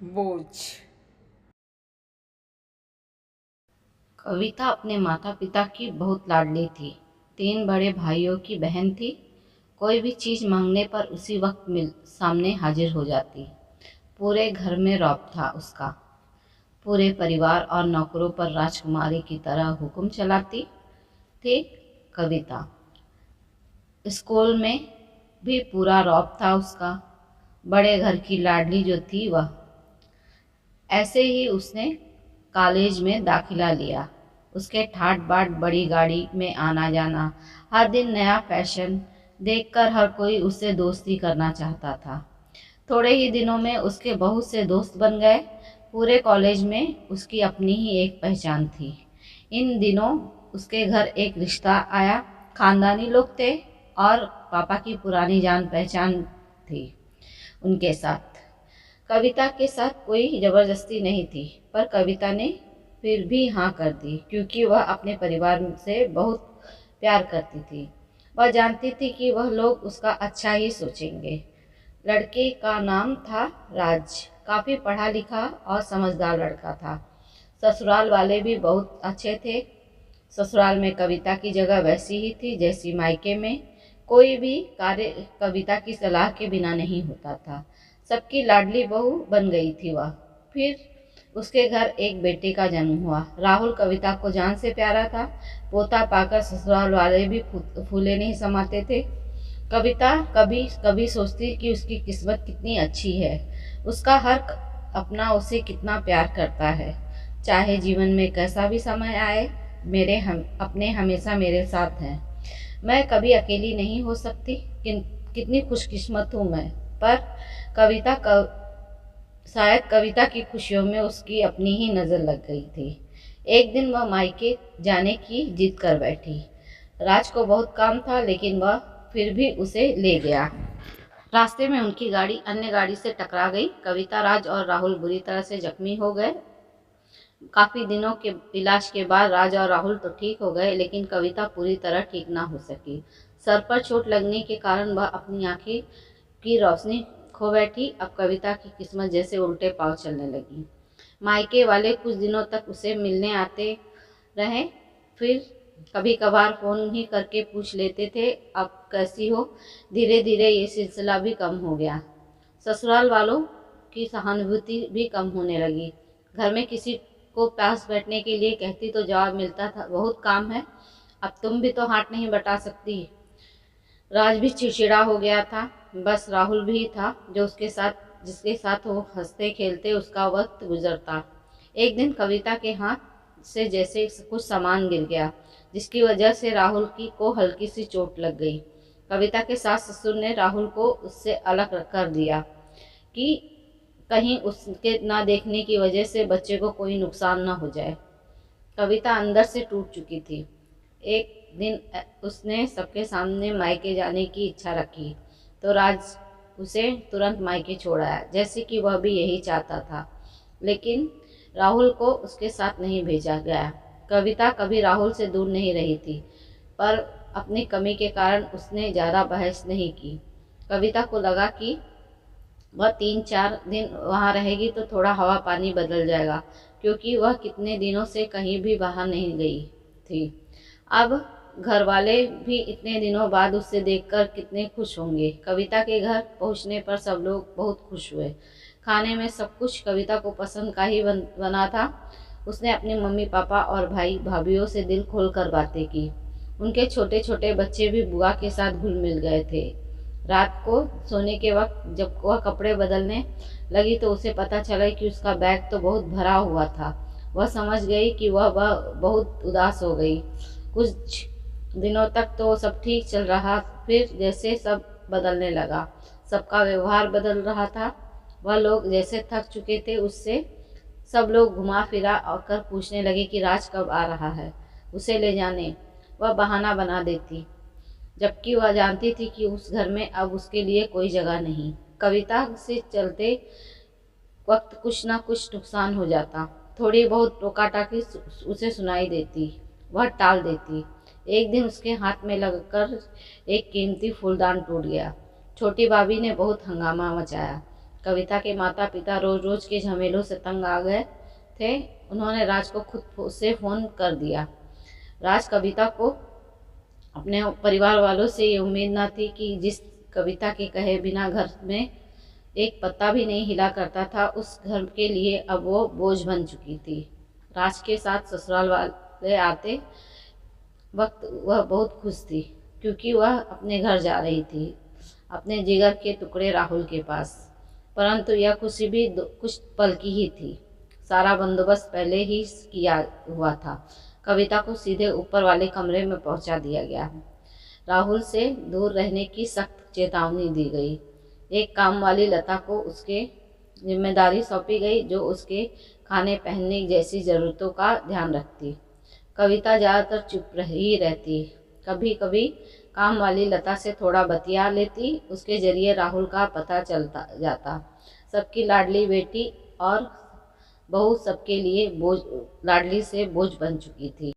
बोझ। कविता अपने माता पिता की बहुत लाडली थी। 3 बड़े भाइयों की बहन थी। कोई भी चीज़ मांगने पर उसी वक्त मिल सामने हाजिर हो जाती। पूरे घर में रौब था उसका। पूरे परिवार और नौकरों पर राजकुमारी की तरह हुक्म चलाती थी कविता। स्कूल में भी पूरा रौब था उसका। बड़े घर की लाडली जो थी वह। ऐसे ही उसने कॉलेज में दाखिला लिया। उसके ठाट बाट बड़ी गाड़ी में आना जाना, हर दिन नया फैशन देखकर हर कोई उससे दोस्ती करना चाहता था। थोड़े ही दिनों में उसके बहुत से दोस्त बन गए। पूरे कॉलेज में उसकी अपनी ही एक पहचान थी। इन दिनों उसके घर एक रिश्ता आया। खानदानी लोग थे और पापा की पुरानी जान पहचान थी उनके साथ। कविता के साथ कोई ज़बरदस्ती नहीं थी, पर कविता ने फिर भी हाँ कर दी क्योंकि वह अपने परिवार से बहुत प्यार करती थी। वह जानती थी कि वह लोग उसका अच्छा ही सोचेंगे। लड़के का नाम था राज। काफ़ी पढ़ा लिखा और समझदार लड़का था। ससुराल वाले भी बहुत अच्छे थे। ससुराल में कविता की जगह वैसी ही थी जैसी मायके में। कोई भी कार्य कविता की सलाह के बिना नहीं होता था। सबकी लाडली बहू बन गई थी वह। फिर उसके घर एक बेटे का जन्म हुआ। राहुल कविता को जान से प्यारा था। पोता पाकर ससुराल वाले भी फूले नहीं समाते थे। कविता कभी कभी सोचती कि उसकी किस्मत कितनी अच्छी है। उसका हर अपना उसे कितना प्यार करता है। चाहे जीवन में कैसा भी समय आए, मेरे हम अपने हमेशा मेरे साथ हैं। मैं कभी अकेली नहीं हो सकती। कितनी खुशकिस्मत हूँ मैं। पर कविता शायद कविता की खुशियों में उसकी अपनी ही नज़र लग गई थी। एक दिन वह मायके जाने की जिद कर बैठी। राज को बहुत काम था लेकिन वह फिर भी उसे ले गया। रास्ते में उनकी गाड़ी अन्य गाड़ी से टकरा गई। कविता, राज और राहुल बुरी तरह से जख्मी हो गए। काफ़ी दिनों के इलाज के बाद राज और राहुल तो ठीक हो गए, लेकिन कविता पूरी तरह ठीक ना हो सकी। सर पर चोट लगने के कारण वह अपनी आंखें की रोशनी खो बैठी। अब कविता की किस्मत जैसे उल्टे पांव चलने लगी। मायके वाले कुछ दिनों तक उसे मिलने आते रहे। फिर कभी कभार फ़ोन ही करके पूछ लेते थे, अब कैसी हो। धीरे धीरे ये सिलसिला भी कम हो गया। ससुराल वालों की सहानुभूति भी कम होने लगी। घर में किसी को पास बैठने के लिए कहती तो जवाब मिलता था, बहुत काम है, अब तुम भी तो हाथ नहीं बटा सकती। राज भी चिड़चिड़ा हो गया था। बस राहुल भी था जो उसके साथ जिसके साथ वो हंसते खेलते उसका वक्त गुजरता। एक दिन कविता के हाथ से जैसे कुछ सामान गिर गया, जिसकी वजह से राहुल की को हल्की सी चोट लग गई। कविता के सास ससुर ने राहुल को उससे अलग कर दिया कि कहीं उसके ना देखने की वजह से बच्चे को कोई नुकसान ना हो जाए। कविता अंदर से टूट चुकी थी। एक दिन उसने सबके सामने मायके जाने की इच्छा रखी तो राज उसे तुरंत मायके छोड़ आया, जैसे कि वह भी यही चाहता था। लेकिन राहुल को उसके साथ नहीं भेजा गया। कविता कभी राहुल से दूर नहीं रही थी, पर अपनी कमी के कारण उसने ज़्यादा बहस नहीं की। कविता को लगा कि वह 3-4 दिन वहाँ रहेगी तो थोड़ा हवा पानी बदल जाएगा, क्योंकि वह कितने दिनों से कहीं भी बाहर नहीं गई थी। अब घर वाले भी इतने दिनों बाद उससे देखकर कितने खुश होंगे। कविता के घर पहुंचने पर सब लोग बहुत खुश हुए। खाने में सब कुछ कविता को पसंद का ही बना था। उसने अपने मम्मी पापा और भाई भाभीियों से दिल खोल कर बातें की। उनके छोटे छोटे बच्चे भी बुआ के साथ घुल मिल गए थे। रात को सोने के वक्त जब वह कपड़े बदलने लगी तो उसे पता चला कि उसका बैग तो बहुत भरा हुआ था। वह समझ गई कि वह बहुत उदास हो गई। कुछ दिनों तक तो सब ठीक चल रहा, फिर जैसे सब बदलने लगा। सबका व्यवहार बदल रहा था। वह लोग जैसे थक चुके थे उससे। सब लोग घुमा फिरा कर पूछने लगे कि राज कब आ रहा है, उसे ले जाने। वह बहाना बना देती, जबकि वह जानती थी कि उस घर में अब उसके लिए कोई जगह नहीं। कविता से चलते वक्त कुछ ना कुछ नुकसान हो जाता। थोड़ी बहुत टोका टाकी उसे सुनाई देती, वह टाल देती। एक दिन उसके हाथ में लगकर एक कीमती फूलदान टूट गया। छोटी भाभी ने बहुत हंगामा मचाया। कविता के माता पिता रोज रोज के झमेलों से तंग आ गए थे। उन्होंने राज को खुद से फ़ोन कर दिया। राज कविता को अपने परिवार वालों से ये उम्मीद न थी कि जिस कविता के कहे बिना घर में एक पत्ता भी नहीं हिला करता था, उस घर के लिए अब वो बोझ बन चुकी थी। राज के साथ ससुराल वाले आते वक्त वह बहुत खुश थी, क्योंकि वह अपने घर जा रही थी, अपने जिगर के टुकड़े राहुल के पास। परंतु यह खुशी भी कुछ पल की ही थी। सारा बंदोबस्त पहले ही किया हुआ था। कविता को सीधे ऊपर वाले कमरे में पहुंचा दिया गया। राहुल से दूर रहने की सख्त चेतावनी दी गई। एक काम वाली लता को उसके जिम्मेदारी सौंपी गई, जो उसके खाने पहनने जैसी ज़रूरतों का ध्यान रखती। कविता ज़्यादातर चुप ही रहती। कभी कभी काम वाली लता से थोड़ा बतिया लेती। उसके जरिए राहुल का पता चलता जाता। सबकी लाडली बेटी और बहू सबके लिए बोझ, लाडली से बोझ बन चुकी थी।